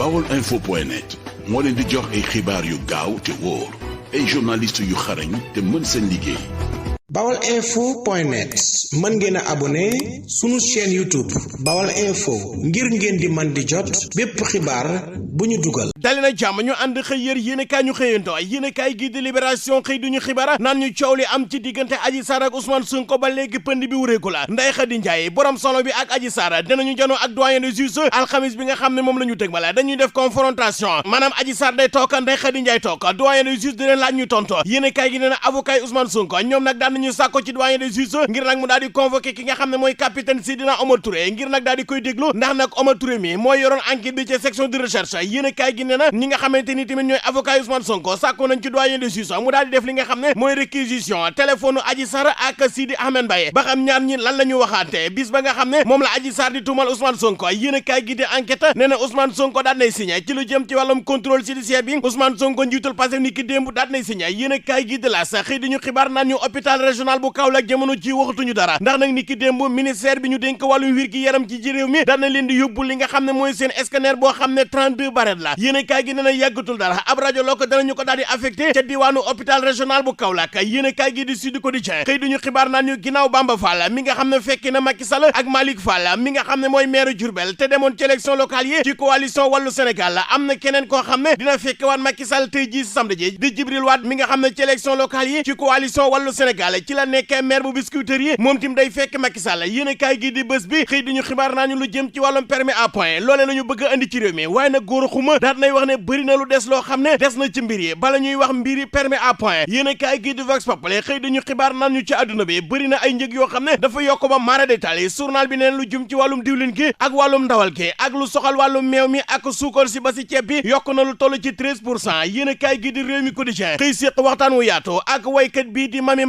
baolinfo.net moo leen di jox ay xibaar yu gaaw te wóor ay journaliste yu xarañ te mën seen liggéey. baolinfo.net mën ngeen a abonné sunu chaîne YouTube Baol Info ngir ngeen di man di jot bépp xibaar bu ñu dugal. dali na jàmm ñu ànd xëy yër yéenekaay ñu xëyantoo yéenekaay gi di Libération xëy duñu xibaar naan ñu coow li am ci diggante Adji Sarr ak Ousmane Sonko ba léegi pënd bi wureeku la. Ndeye Khady Ndiaye borom solo bi ak Adji Sarr dinañu janoo ak doyen des juges alxamis bi nga xam ne moom la ñu tëg bala dañuy def confrontation maanaam Adji Sarr day toog Ndeye Khady Ndiaye toog doyen des juges di leen laaj ñu tonto yéenekaay gi nee na avocat Ousmane Sonko ñoom nag daan nañu sàkko ci doyen des juges ngir nag mu daal di convoqué ki nga xam ne mooy capitaine Sidina Omar Touré ngir nag daal di koy déglu ndax nag Omar Touré mi mooy yoroon enquête bi ci section de recherche yéenekaay gi nee na ñi nga xamante ni tamit ñooy avocat Ousmane Sonko sàkko nañ ci doyen des juges mu daal di def li nga xam ne mooy réquisition téléphone Adji Sarr ak Sidi Ahmed Mbaye ba xam ñaar ñi lan la ñu waxaante bis ba nga xam ne moom la Adji Sarr di tuumal Ousmane Sonko yéenekaay gi di enquête nee na Ousmane Sonko daal nay signé ci lu jëm ci wàllum contrôle judiciaire bi Ousmane Sonko njiitul Pastef ni ki démb daal nay signé yéenekaay gi de la sa xëy di ñu xibaar naan ñu hôpital régional bu Kaolack jamono ji waxatuñu dara ndax nag ni ki démb ministère bi ñu dénk wàllum wér gi yaram ci réew mi daan na leen di yóbbu li nga xam ne mooy seen scanner boo xam ne 32 barret la yéenekaay gi nee na yàggatul dara ab rajo loo ko danañu ko daal di affecté ca diwaanu hôpital régional bu Kaolack yéenekaay gi di Sud Quotidien xëy duñu xibaar naan ñu ginnaaw Bamba Fall mi nga xam ne fekki na Macky Sall ak Malick Fall mi nga xam ne mooy maire Diourbel te demoon ci élection locale yi ci coalition Wallu Sénégal am na keneen koo xam ne dina fekki waat Macky Sall tey jii samedi ji di Djibril Wade mi nga xam ne ci élection locale yi ci coalition Wallu Sénégal ci la nekkee maire bu Biscuiterie yi moom tim day fekk Macky Sall yéenekaay gi di bés bi xëy duñu xibaar naa ñu lu jëm ci wàllum permis à point loolee la ñu bëgg a andi ci réew mi waaye nag góor xuma daat nay wax ne bëri na lu des loo xam ne des na ci mbir yi bala ñuy wax mbiri permis à point yéenekaay gi di Vox Populi xëy duñu xibaar naan ñu ci àdduna bi bëri na ay njëg yoo xam ne dafa yokk ba mara détail yi journal bi neen lu jëm ci wàllum diwlin gi ak wàllum ndawal gi ak lu soxal wàllum meew mi ak suukar si ba si ceeb bi yokk na lu toll ci 13% yéenekaay gi di Rewmi Quotidien xëy séq waxtaan wu yaatu ak waykat bii di Mami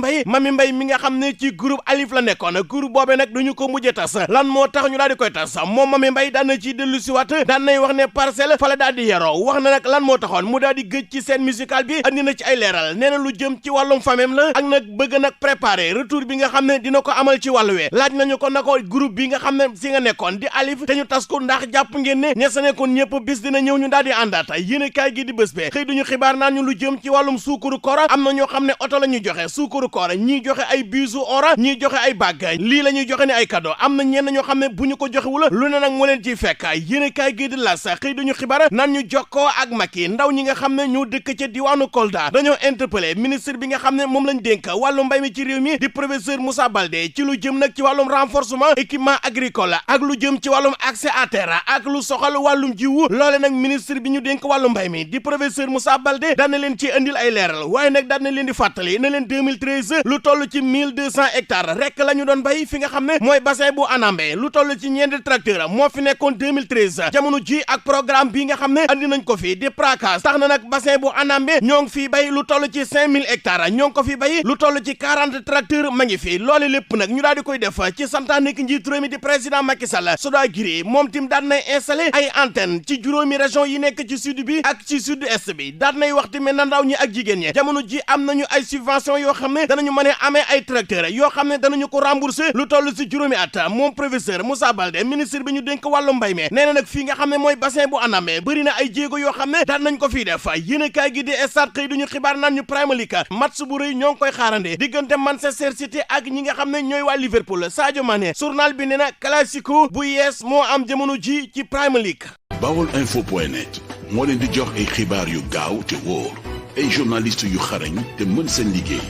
Mbaye mi nga xam ne ci groupe Alif la nekkoon groupe boobee nag duñu ko mujjee tas lan moo tax ñu daal di koy tas moom Mami Mbaye daan na ciy dellu si waat daan nay wax ne Parcelles fa la daal di yeroo wax na nag lan moo taxoon mu daal di gëj ci scène musicale bi andi na ci ay leeral nee na lu jëm ci wàllum famem la ak nag bëgg nag préparer retour bi nga xam ne dina ko amal ci wàllu wee laaj nañu ko na ko groupe bi nga xam ne si nga nekkoon di Alif te ñu tas ko ndax jàpp ngeen ne ña sa nekkoon ñëpp bis dina ñëw ñu daal di àndaat yéenekaay gi di bés bee xëy duñu xibaar naan ñu lu jëm ci wàllum suukaru koor am na ñoo xam ne oto la ñuy joxe suukaru koor ñii joxe ay bisu ora ñii joxe ay bàgg lii la ñuy joxe ne ay cadeau am na ñenn ñoo xam ne bu ñu ko joxewul lu ne nag moo leen ciy fekk yéenekaay gi di L'As xëy duñu xibaar naan ñu jokkoo ak Macky ndaw ñi nga xam ne ñoo dëkk ca diwaanu Kolda dañoo interpellé ministre bi nga xam ne moom lañ dénk wàllu mbay mi ci réew mi di professeur Moussa Baldé ci lu jëm nag ci wàllum renforcement équipement agricole ak lu jëm ci wàllum accès à terre ak lu soxal wàllum jiwu loole nag ministre bi ñu dénk wàllu mbay mi di professeur Moussa Baldé daan na leen ci andil ay leeral waaye nag daan na leen di fàttali na leen 2013 lu toll ci 1200 hectares rek la ñu doon bay fi nga xam ne mooy bassin bu Anambé lu toll ci ñeenti tracteur moo fi nekkoon 2013 jamono ji ak programme bi nga xam ne andi nañ ko fi di PRACAS tax na nag bassin bu Anambé ñoo ngi fii bay lu toll ci 5000 hectares ñoo ngi ko fi bay lu toll ci 40 tracteurs ma ngi fi loole lépp nag ñu daal di koy def ci santaane ki njiitu réew mi di président Macky Sall Soda Giri moom tim daan nay installé ay antenne ci juróomi région yi nekk ci sud bi ak ci sud est bi daan nay wax tamit na ndaw ñi ak jigéen ñi jamono ji am nañu ay subvention yoo xam ne danañu mën a amee ay tracteurs yoo xam ne danañu ko rembourser lu toll ci juróomi at moom professeur Moussa Baldé ministre bi ñu dénk wàllu mbay mi nee na nag fii nga xam ne mooy bassin bu Anambé bëri na ay jéego yoo xam ne daan nañ ko fii def yéenekaay gi di Stades xëy duñu xibaar naan ñu Premier League match bu rëy ñoo ngi koy xaarande diggante Manchester City ak ñi nga xam ne ñooy waa Liverpool Sadio Mané journal bi nee na classico bu yees moo am jamono ji ci Premier League. baolinfo.net moo leen di jox ay xibaar yu gaaw te wóor ay journaliste yu xarañ te mën seen liggéey.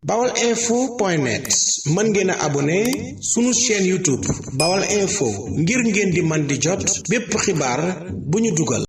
baolinfo.net mën ngeen a abonné sunu chaîne YouTube Baol Info ngir ngeen di man di jot bépp xibaar bu ñu dugal.